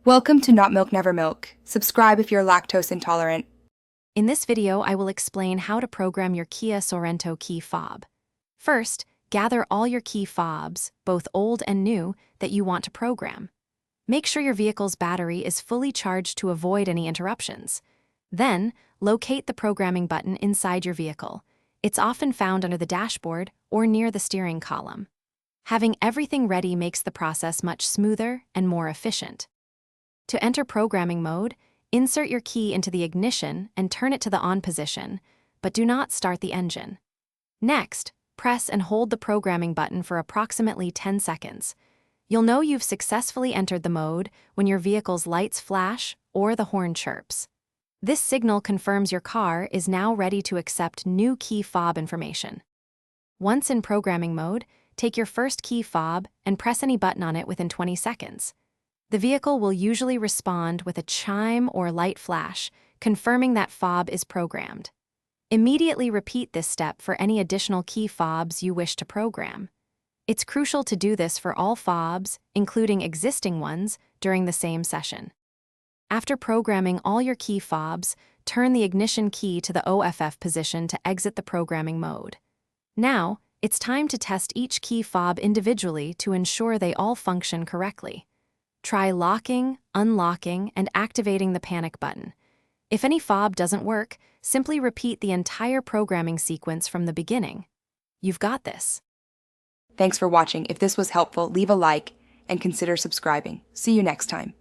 Welcome to Not Milk Never Milk. Subscribe if you're lactose intolerant. In this video, I will explain how to program your Kia Sorento key fob. First, gather all your key fobs, both old and new, that you want to program. Make sure your vehicle's battery is fully charged to avoid any interruptions. Then, locate the programming button inside your vehicle. It's often found under the dashboard or near the steering column. Having everything ready makes the process much smoother and more efficient. To enter programming mode, insert your key into the ignition and turn it to the on position, but do not start the engine. Next, press and hold the programming button for approximately 10 seconds. You'll know you've successfully entered the mode when your vehicle's lights flash or the horn chirps. This signal confirms your car is now ready to accept new key fob information. Once in programming mode, take your first key fob and press any button on it within 20 seconds. The vehicle will usually respond with a chime or light flash, confirming that fob is programmed. Immediately repeat this step for any additional key fobs you wish to program. It's crucial to do this for all fobs, including existing ones, during the same session. After programming all your key fobs, turn the ignition key to the OFF position to exit the programming mode. Now, it's time to test each key fob individually to ensure they all function correctly. Try locking, unlocking, and activating the panic button. If any fob doesn't work, simply repeat the entire programming sequence from the beginning. You've got this. Thanks for watching. If this was helpful, leave a like and consider subscribing. See you next time.